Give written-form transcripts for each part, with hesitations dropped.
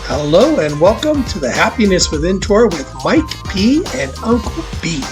Hello and welcome to the Happiness Within Tour with Mike P and Uncle B.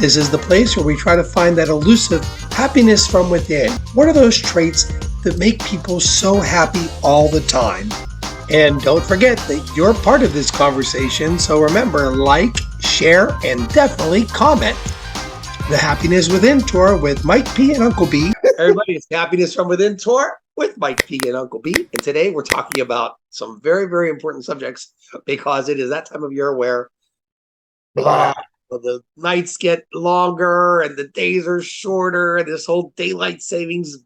This is the place where we try to find that elusive happiness from within. What are those traits that make people so happy all the time? And don't forget that you're part of this conversation, so remember, like, share, and definitely comment. The Happiness Within Tour with Mike P and Uncle B. Everybody, it's Happiness from Within Tour with Mike P and Uncle B. And today we're talking about some very, very important subjects because it is that time of year where the nights get longer and the days are shorter and this whole daylight savings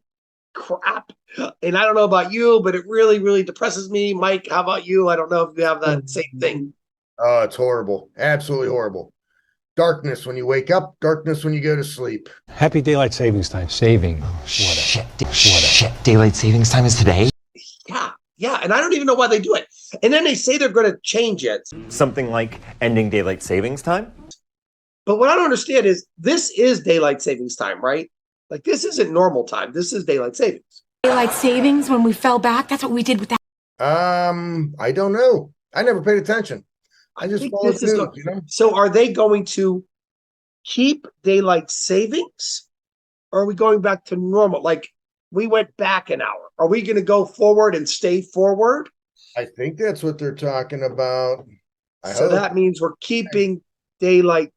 crap. And I don't know about you, but it really, really depresses me. Mike, how about you? I don't know if you have that same thing. Oh, it's horrible. Absolutely horrible. Darkness when you wake up, darkness when you go to sleep. Happy daylight savings time. Saving. Shit. Daylight savings time is today? Yeah. And I don't even know why they do it. And then they say they're going to change it. Something like ending daylight savings time? But what I don't understand is this is daylight savings time, right? Like this isn't normal time. This is daylight savings. Daylight savings when we fell back? That's what we did with that. I don't know. I never paid attention. I just followed the news, you know? So are they going to keep daylight savings? Or are we going back to normal? Like we went back an hour. Are we going to go forward and stay forward? I think that's what they're talking about. So that means we're keeping daylight,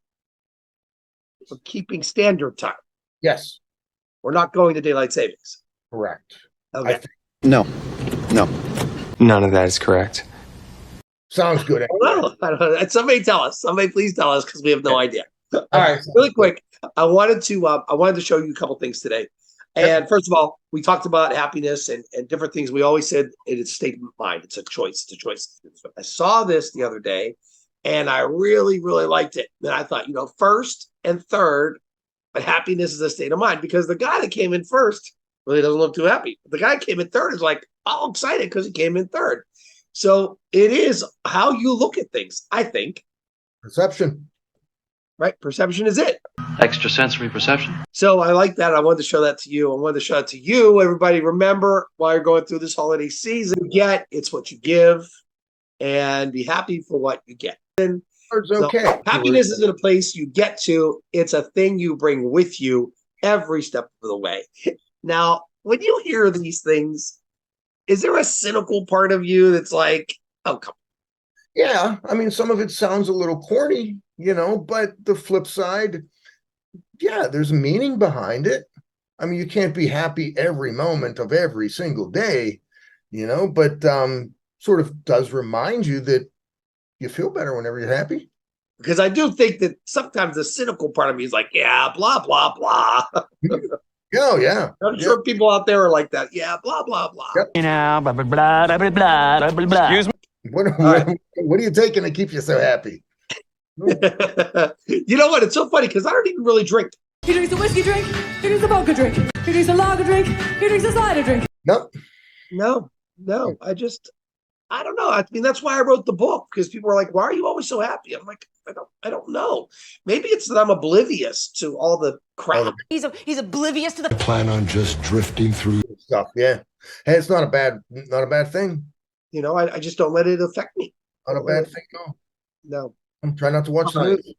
we're keeping standard time. Yes. We're not going to daylight savings. Correct. Okay. No. None of that is correct. Sounds good. I don't know. Somebody tell us. Somebody please tell us because we have no idea. All right, really quick. I wanted to show you a couple things today. And first of all, we talked about happiness and different things. We always said it is a state of mind. It's a choice. It's a choice. I saw this the other day, and I really, really liked it. And I thought, first and third, but happiness is a state of mind because the guy that came in first really doesn't look too happy. The guy that came in third is like all excited because he came in third. So it is how you look at things, I think. Perception. Right? Perception is it. Extrasensory perception. So I like that. I wanted to show that to you. I wanted to show it to you. Everybody, remember, while you're going through this holiday season, it's what you give, and be happy for what you get. And It's okay. Happiness isn't a place you get to. It's a thing you bring with you every step of the way. Now, when you hear these things, is there a cynical part of you that's like, oh, come on? Yeah. I mean, some of it sounds a little corny, but the flip side, yeah, there's meaning behind it. I mean, you can't be happy every moment of every single day, but sort of does remind you that you feel better whenever you're happy. Because I do think that sometimes the cynical part of me is like, yeah, blah, blah, blah. Oh, yeah. I'm sure people out there are like that. Yeah, blah, blah, blah. Yep. Blah, blah, blah, blah, blah, blah, blah. Excuse me? What are you taking to keep you so happy? You know what? It's so funny because I don't even really drink. He drinks a whiskey drink. He drinks a vodka drink. He drinks a lager drink. He drinks a cider drink. Nope. No. I don't know. I mean, that's why I wrote the book because people were like, why are you always so happy? I'm like, I don't know. Maybe it's that I'm oblivious to all the crap. He's oblivious to the Plan on just drifting through Stuff. Yeah. Hey, it's not a bad thing. I just don't let it affect me. Not a bad thing. No. I'm trying not to watch the news.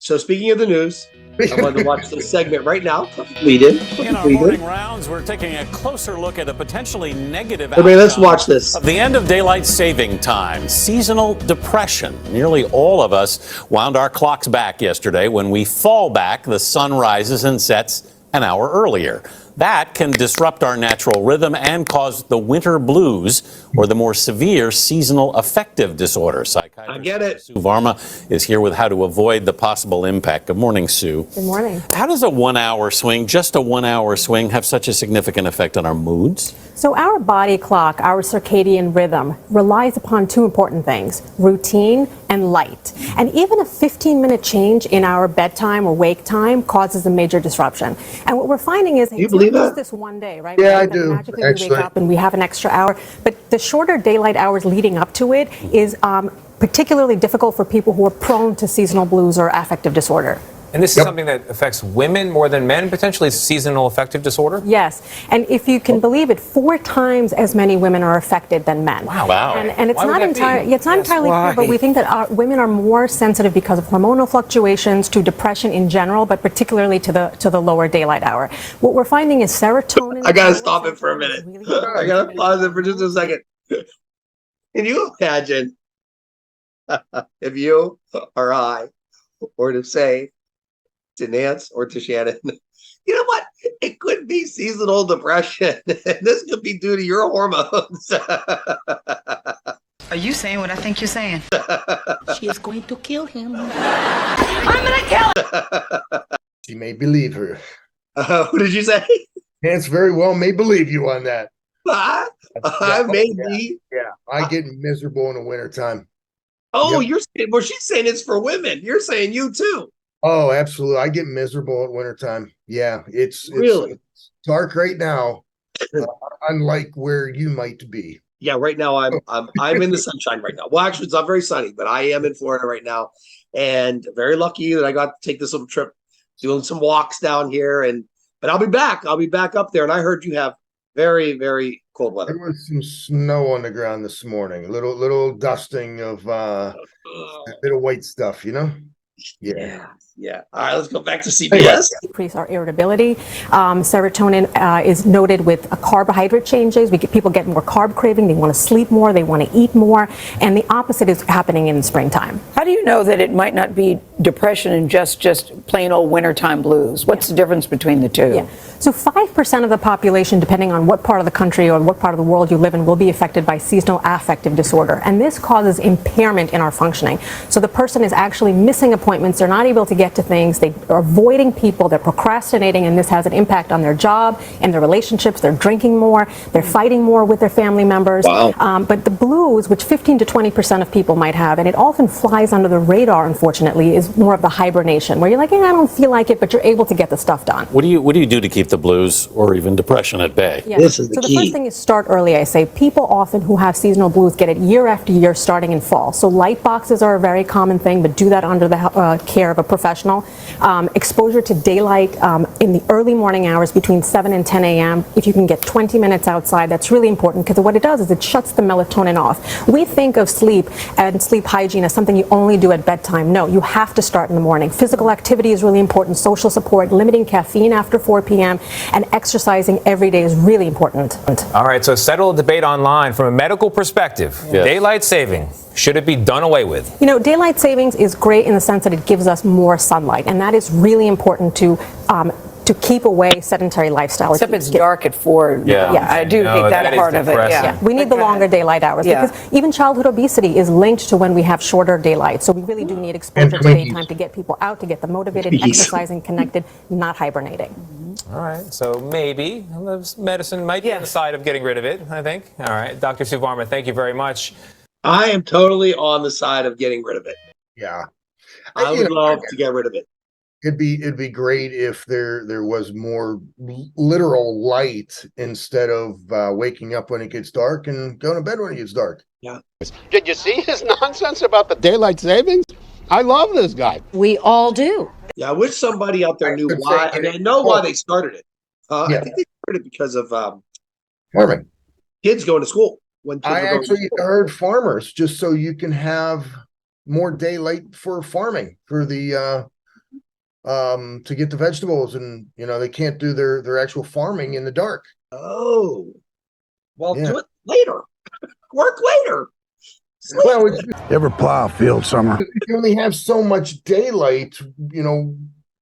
So speaking of the news, I wanted to watch this segment right now. In our morning rounds, we're taking a closer look at a potentially negative Okay, let's watch this. of the end of daylight saving time, seasonal depression. Nearly all of us wound our clocks back yesterday. When we fall back, the sun rises and sets an hour earlier. That can disrupt our natural rhythm and cause the winter blues or the more severe seasonal affective disorder. Psychiatrist I get it. Sue Varma is here with how to avoid the possible impact. Good morning, Sue. Good morning. How does a 1 hour swing, just a 1 hour swing, have such a significant effect on our moods? So our body clock, our circadian rhythm, relies upon two important things, routine and light. And even a 15-minute change in our bedtime or wake time causes a major disruption. And what we're finding is you believe that? this one day, right? Yeah, I That do, magically we actually. wake up and we have an extra hour. But the shorter daylight hours leading up to it is particularly difficult for people who are prone to seasonal blues or affective disorder. And this is something that affects women more than men, potentially seasonal affective disorder? Yes. And if you can believe it, 4 times as many women are affected than men. Wow. And it's Why would not that be? entirely clear, but we think that women are more sensitive because of hormonal fluctuations to depression in general, but particularly to the lower daylight hour. What we're finding is serotonin. I gotta stop it for a minute. I gotta pause it for just a second. Can you imagine if you or I were to say to Nance or to Shannon, you know what? It could be seasonal depression. This could be due to your hormones. Are you saying what I think you're saying? She is going to kill him. I'm gonna kill him! She may believe her. Who did you say? Nance very well may believe you on that. I may be. Yeah, I get miserable in the wintertime. Oh, Yep. you're saying, well, she's saying it's for women. You're saying you too. Oh, absolutely. I get miserable at wintertime. Yeah, it's Really? dark right now, unlike where you might be. Yeah, right now I'm in the sunshine right now. Well, actually, it's not very sunny, but I am in Florida right now, and very lucky that I got to take this little trip, doing some walks down here. But I'll be back. I'll be back up there. And I heard you have very, very cold weather. There was some snow on the ground this morning. Little dusting of a bit of white stuff, you know? Yeah. Yeah. All right, let's go back to CBS. Increase our irritability. Serotonin is noted with carbohydrate changes. People get more carb craving. They want to sleep more. They want to eat more. And the opposite is happening in the springtime. How do you know that it might not be depression and just plain old wintertime blues? What's the difference between the two? Yeah. So 5% of the population, depending on what part of the country or what part of the world you live in, will be affected by seasonal affective disorder. And this causes impairment in our functioning. So the person is actually missing appointments. They're not able to get to things. They are avoiding people. They're procrastinating. And this has an impact on their job and their relationships. They're drinking more. They're fighting more with their family members. Wow. But the blues, which 15 to 20% of people might have, and it often flies under the radar, unfortunately, is more of the hibernation, where you're like, I don't feel like it, but you're able to get the stuff done. What do you do to keep the blues or even depression at bay? Yeah. This is the so key. The first thing is start early. I say people often who have seasonal blues get it year after year starting in fall. So light boxes are a very common thing, but do that under the care of a professional. Exposure to daylight in the early morning hours between 7 and 10 a.m. If you can get 20 minutes outside, that's really important because what it does is it shuts the melatonin off. We think of sleep and sleep hygiene as something you only do at bedtime. No, you have to start in the morning. Physical activity is really important, social support, limiting caffeine after 4 p.m., and exercising every day is really important. All right, so settle a debate online from a medical perspective. Yes. Daylight saving, should it be done away with? You know, daylight savings is great in the sense that it gives us more sunlight, and that is really important to keep away sedentary lifestyle. Except it's dark at 4. Yeah. Yeah, I do No, hate that that is part of it. depressing. Yeah. We need the longer daylight hours because even childhood obesity is linked to when we have shorter daylight. So we really do need exposure to daytime to get people out, to get them motivated, exercising, connected, not hibernating. All right, so maybe medicine might be on the side of getting rid of it, I think. All right, Dr. Suvarma, thank you very much. I am totally on the side of getting rid of it. Yeah. I would love to get rid of it. It'd be great if there was more literal light instead of waking up when it gets dark and going to bed when it gets dark. Yeah. Did you see his nonsense about the daylight savings? I love this guy. We all do. Yeah, I wish somebody out there knew could why, say- and they know why they started it. I Yeah. think they started it because of Farming. kids going to school. When kids I were going to actually school. heard farmers just so you can have more daylight for farming for the to get the vegetables, and they can't do their actual farming in the dark. Oh, well, Yeah. do it later. Work later. Sleep. Well, You ever plow a field, Summer? you only have so much daylight,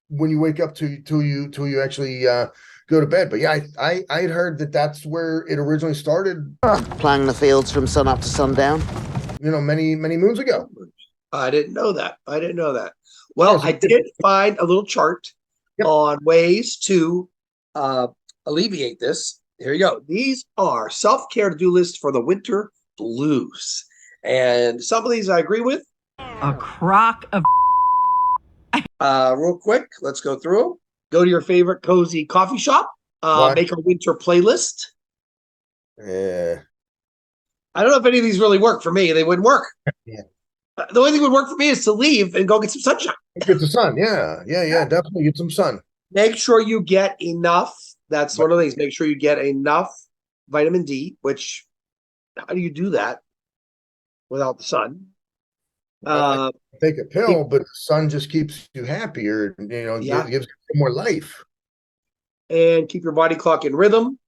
when you wake up till you actually go to bed. But yeah, I'd heard that's where it originally started. Plowing the fields from sun up to sundown. Many moons ago. I didn't know that. Well, I did find a little chart on ways to alleviate this. Here you go. These are self-care to-do lists for the winter blues. And some of these I agree with. A crock of Real quick, let's go through them. Go to your favorite cozy coffee shop. Make a winter playlist. Yeah. I don't know if any of these really work for me. They wouldn't work. Yeah. The only thing that would work for me is to leave and go get some sunshine. Get the sun. Yeah. Definitely get some sun. Make sure you get enough. That's one of the things. Make sure you get enough vitamin D, which, how do you do that without the sun? Take a pill, but the sun just keeps you happier. Gives you more life. And keep your body clock in rhythm.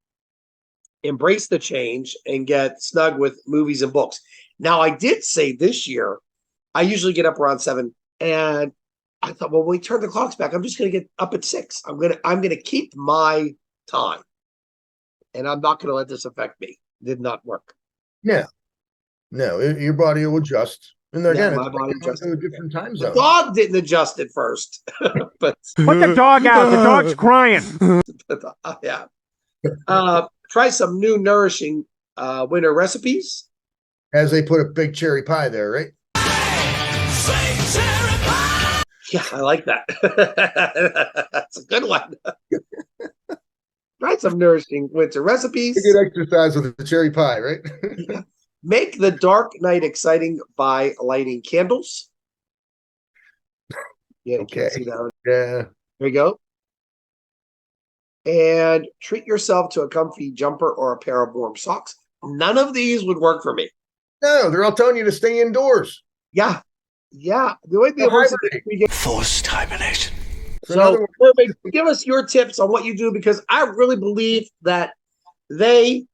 Embrace the change and get snug with movies and books. Now, I did say this year, I usually get up around 7, and I thought, well, when we turn the clocks back, I'm just going to get up at 6. I'm gonna keep my time, and I'm not going to let this affect me. Did not work. Yeah, no, your body will adjust. And then again, my body adjusted to a different time zone. The dog didn't adjust at first, but Put the dog out. The dog's crying. yeah. Try some new nourishing winter recipes. As they put a big cherry pie there, right? Yeah, I like that. That's a good one. Try some nourishing winter recipes. Good exercise with the cherry pie, right? Yeah. Make the dark night exciting by lighting candles. Yeah, Okay. you can see that one. Yeah. There you go. And treat yourself to a comfy jumper or a pair of warm socks. None of these would work for me. No, they're all telling you to stay indoors. Yeah. The only thing that works is we get Forced hibernation. So, give us your tips on what you do, because I really believe that they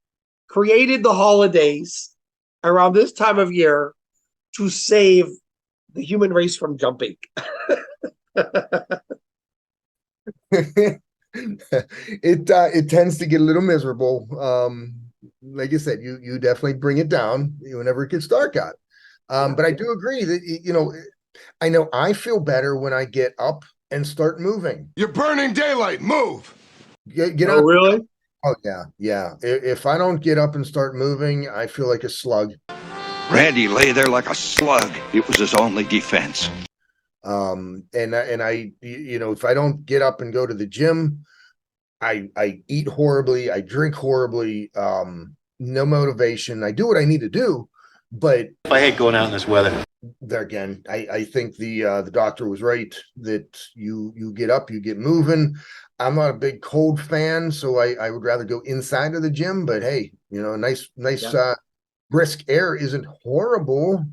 created the holidays around this time of year to save the human race from jumping. It tends to get a little miserable. Like you said, you definitely bring it down whenever it gets dark out. But I do agree that I know I feel better when I get up and start moving. You're burning daylight. Move. Get out. Really? Oh yeah. If I don't get up and start moving, I feel like a slug. Randy lay there like a slug. It was his only defense. And I if I don't get up and go to the gym, I eat horribly, I drink horribly, no motivation. I do what I need to do, but I hate going out in this weather. there again, I think the doctor was right that you get up, you get moving. I'm not a big cold fan, so I would rather go inside of the gym, but hey, nice brisk air isn't horrible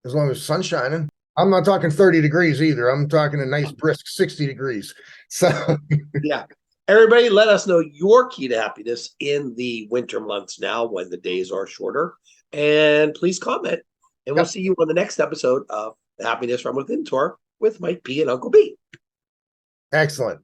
as long as the sun's shining. I'm not talking 30 degrees either. I'm talking a nice brisk 60 degrees. So yeah. Everybody, let us know your key to happiness in the winter months now when the days are shorter. And please comment. And we'll see you on the next episode of the Happiness from Within Tour with Mike P and Uncle B. Excellent.